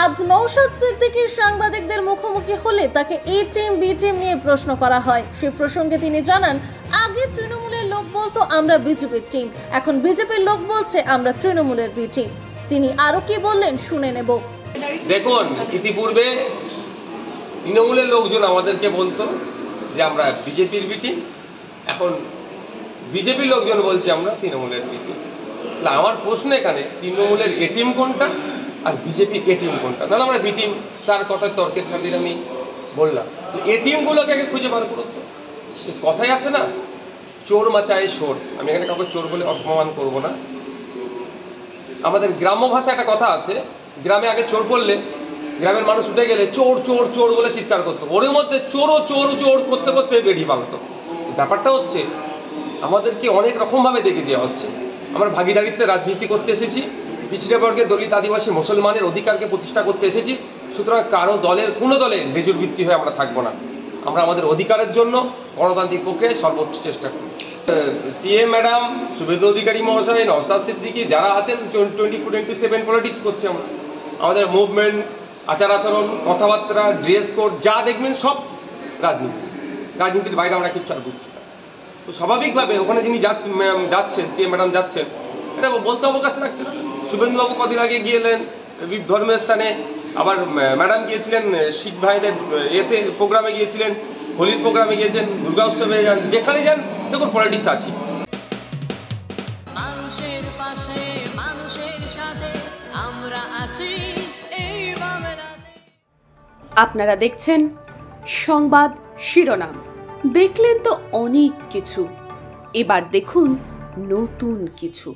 আজ নওশাদ সিদ্দিকীর সাংবাদিকদের মুখোমুখি হলে তাকে এ টিম বি টিম নিয়ে প্রশ্ন করা হয়। সে প্রসঙ্গে তিনি জানান, আগে তৃণমূলের লোক বলতো আমরা বিজেপির টিম, এখন বিজেপির লোক বলছে আমরা তৃণমূলের বি টিম। তিনি আরো কি বললেন শুনে নেব। দেখুন, ইতিপূর্বে তৃণমূলের লোকজন আমাদেরকে বলতো যে আমরা বিজেপির বি টিম, এখন বিজেপির লোকজন বলছে আমরা তৃণমূলের বি টিম। তাহলে আমার প্রশ্ন এখানে, তৃণমূলের এ টিম কোনটা আর বিজেপি এ টিম কোনটা? নাহলে আমরা বি টিম, তার কথা তর্কের খাতির আমি বললাম। তো এ টিমগুলোকে আগে খুঁজে বার করতো। কথাই আছে না, চোর মাচায় শোর। আমি এখানে কাউকে চোর বলে অসম্মান করব না। আমাদের গ্রাম্য ভাষায় একটা কথা আছে, গ্রামে আগে চোর পড়লে গ্রামের মানুষ উঠে গেলে চোর চোর চোর বলে চিৎকার করতো, ওর মধ্যে চোরও চোর চোর করতে করতে বেরিয়ে পালাতো। ব্যাপারটা হচ্ছে আমাদেরকে অনেক রকমভাবে দেখে দেওয়া হচ্ছে। আমরা ভাগিদারিত্বে রাজনীতি করতে এসেছি, পিছিয়ে বর্গের দলিত আদিবাসী মুসলমানের অধিকারকে প্রতিষ্ঠা করতে এসেছি। সুতরাং কারো দলের কোনো দলের লেজুর ভিত্তি হয়ে আমরা থাকবো না। আমরা আমাদের অধিকারের জন্য গণতান্ত্রিক প্রক্রিয়ায় সর্বোচ্চ চেষ্টা করি। সিএম ম্যাডাম, শুভেন্দু অধিকারী মহাশয়, নওশাদ সিদ্দিকী যারা আছেন 24/7 পলিটিক্স করছে। আমরা আমাদের মুভমেন্ট, আচার আচরণ, কথাবার্তা, ড্রেস কোড যা দেখবেন সব রাজনীতি। রাজনীতির বাইরে আমরা কিছু আর বুঝছি না। তো স্বাভাবিকভাবে ওখানে যিনি যাচ্ছেন, সিএম ম্যাডাম যাচ্ছেন, এটা বলতে অবকাশ লাগছে না। শুভেন্দুবাবু কদিন আগে গিয়েলেন ধর্মীয় স্থানে, আবার ম্যাডাম গিয়েছিলেন শিখ ভাইদের এতে প্রোগ্রামে গিয়েছিলেন, হোলির প্রোগ্রামে গিয়েছেন, দুর্গা উৎসবে যান, যেখানে যান দেখুন পলিটিক্স আছে। মানুষের পাশে, মানুষের সাথে আমরা আছি এই বাংলাতে। আপনারা দেখছেন সংবাদ শিরোনাম। দেখলেন তো অনেক কিছু, এবার দেখুন নতুন কিছু।